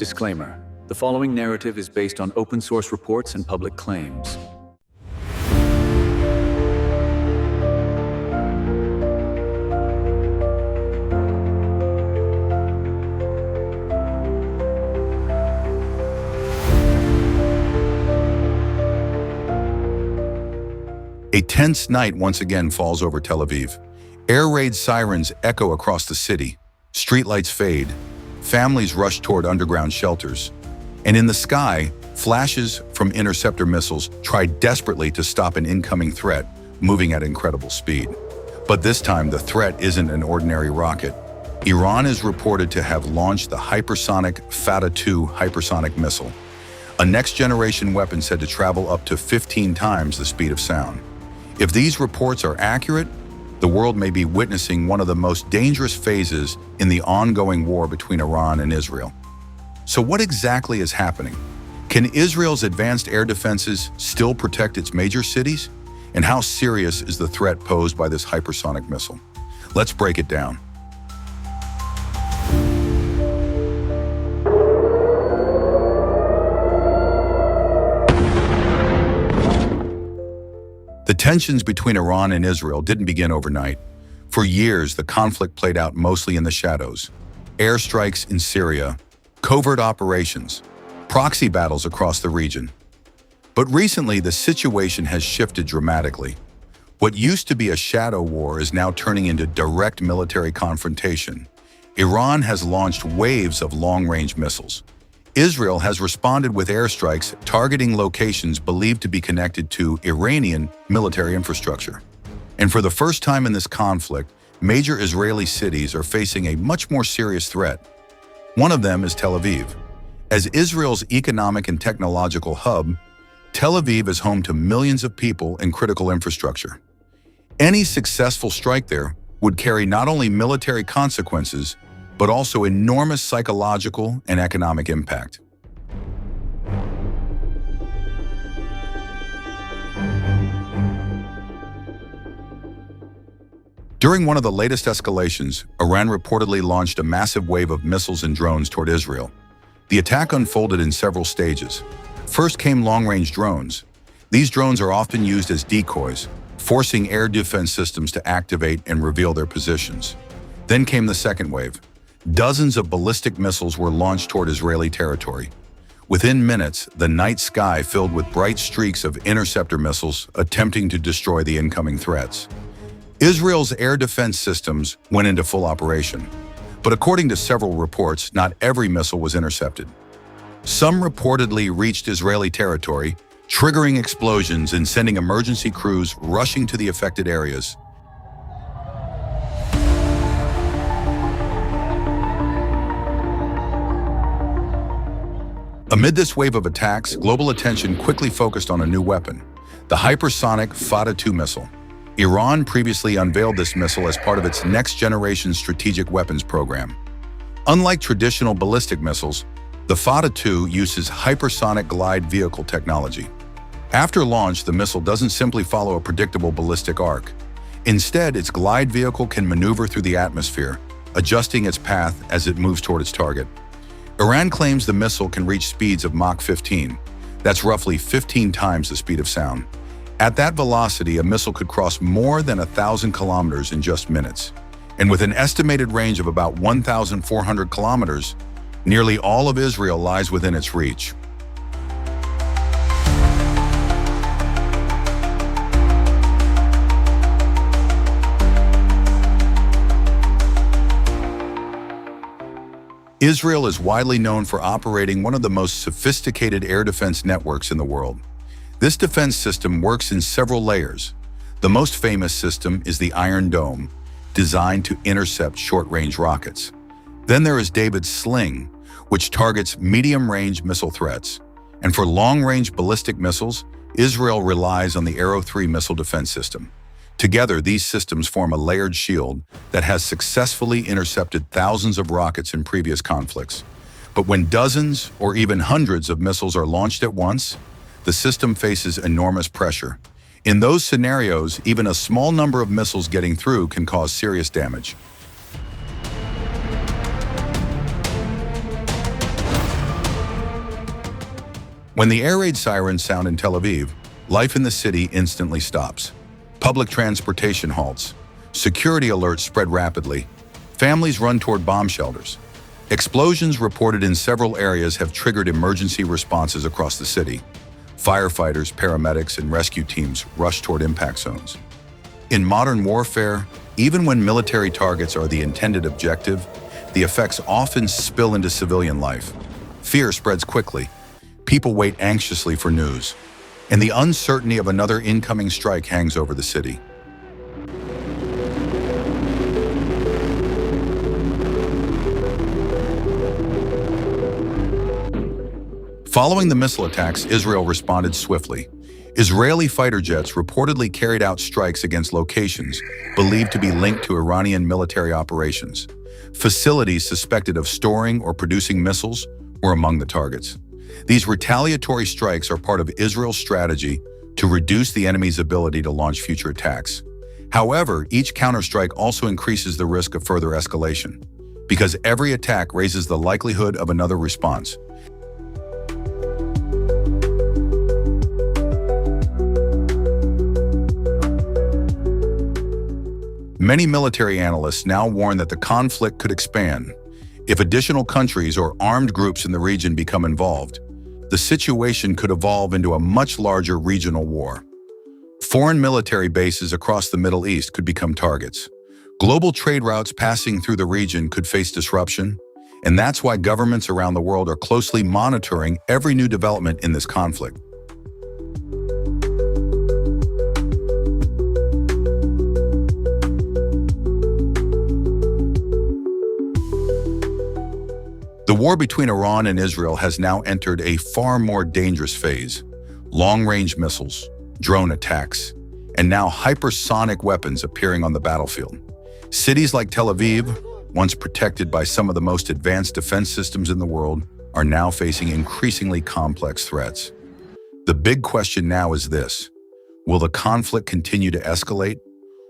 Disclaimer: the following narrative is based on open source reports and public claims. A tense night once again falls over Tel Aviv. Air raid sirens echo across the city. Streetlights fade. Families rush toward underground shelters. And in the sky, flashes from interceptor missiles try desperately to stop an incoming threat, moving at incredible speed. But this time, the threat isn't an ordinary rocket. Iran is reported to have launched the hypersonic Fattah-2 hypersonic missile, a next-generation weapon said to travel up to 15 times the speed of sound. If these reports are accurate, the world may be witnessing one of the most dangerous phases in the ongoing war between Iran and Israel. So what exactly is happening? Can Israel's advanced air defenses still protect its major cities? And how serious is the threat posed by this hypersonic missile? Let's break it down. The tensions between Iran and Israel didn't begin overnight. For years, the conflict played out mostly in the shadows. Airstrikes in Syria, covert operations, proxy battles across the region. But recently, the situation has shifted dramatically. What used to be a shadow war is now turning into direct military confrontation. Iran has launched waves of long-range missiles. Israel has responded with airstrikes targeting locations believed to be connected to Iranian military infrastructure. And for the first time in this conflict, major Israeli cities are facing a much more serious threat. One of them is Tel Aviv. As Israel's economic and technological hub, Tel Aviv is home to millions of people and critical infrastructure. Any successful strike there would carry not only military consequences, but also enormous psychological and economic impact. During one of the latest escalations, Iran reportedly launched a massive wave of missiles and drones toward Israel. The attack unfolded in several stages. First came long-range drones. These drones are often used as decoys, forcing air defense systems to activate and reveal their positions. Then came the second wave. Dozens of ballistic missiles were launched toward Israeli territory. Within minutes, the night sky filled with bright streaks of interceptor missiles attempting to destroy the incoming threats. Israel's air defense systems went into full operation. But according to several reports, not every missile was intercepted. Some reportedly reached Israeli territory, triggering explosions and sending emergency crews rushing to the affected areas. Amid this wave of attacks, global attention quickly focused on a new weapon, the hypersonic Fattah-2 missile. Iran previously unveiled this missile as part of its next-generation strategic weapons program. Unlike traditional ballistic missiles, the Fattah-2 uses hypersonic glide vehicle technology. After launch, the missile doesn't simply follow a predictable ballistic arc. Instead, its glide vehicle can maneuver through the atmosphere, adjusting its path as it moves toward its target. Iran claims the missile can reach speeds of Mach 15. That's roughly 15 times the speed of sound. At that velocity, a missile could cross more than 1,000 kilometers in just minutes. And with an estimated range of about 1,400 kilometers, nearly all of Israel lies within its reach. Israel is widely known for operating one of the most sophisticated air defense networks in the world. This defense system works in several layers. The most famous system is the Iron Dome, designed to intercept short-range rockets. Then there is David's Sling, which targets medium-range missile threats. And for long-range ballistic missiles, Israel relies on the Arrow 3 missile defense system. Together, these systems form a layered shield that has successfully intercepted thousands of rockets in previous conflicts. But when dozens or even hundreds of missiles are launched at once, the system faces enormous pressure. In those scenarios, even a small number of missiles getting through can cause serious damage. When the air raid sirens sound in Tel Aviv, life in the city instantly stops. Public transportation halts. Security alerts spread rapidly. Families run toward bomb shelters. Explosions reported in several areas have triggered emergency responses across the city. Firefighters, paramedics, and rescue teams rush toward impact zones. In modern warfare, even when military targets are the intended objective, the effects often spill into civilian life. Fear spreads quickly. People wait anxiously for news, and the uncertainty of another incoming strike hangs over the city. Following the missile attacks, Israel responded swiftly. Israeli fighter jets reportedly carried out strikes against locations believed to be linked to Iranian military operations. Facilities suspected of storing or producing missiles were among the targets. These retaliatory strikes are part of Israel's strategy to reduce the enemy's ability to launch future attacks. However, each counterstrike also increases the risk of further escalation, because every attack raises the likelihood of another response. Many military analysts now warn that the conflict could expand. If additional countries or armed groups in the region become involved, the situation could evolve into a much larger regional war. Foreign military bases across the Middle East could become targets. Global trade routes passing through the region could face disruption, and that's why governments around the world are closely monitoring every new development in this conflict. The war between Iran and Israel has now entered a far more dangerous phase. Long-range missiles, drone attacks, and now hypersonic weapons appearing on the battlefield. Cities like Tel Aviv, once protected by some of the most advanced defense systems in the world, are now facing increasingly complex threats. The big question now is this: will the conflict continue to escalate,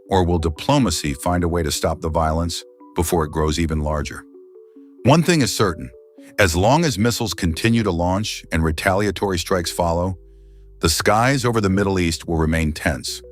or will diplomacy find a way to stop the violence before it grows even larger? One thing is certain: as long as missiles continue to launch and retaliatory strikes follow, the skies over the Middle East will remain tense.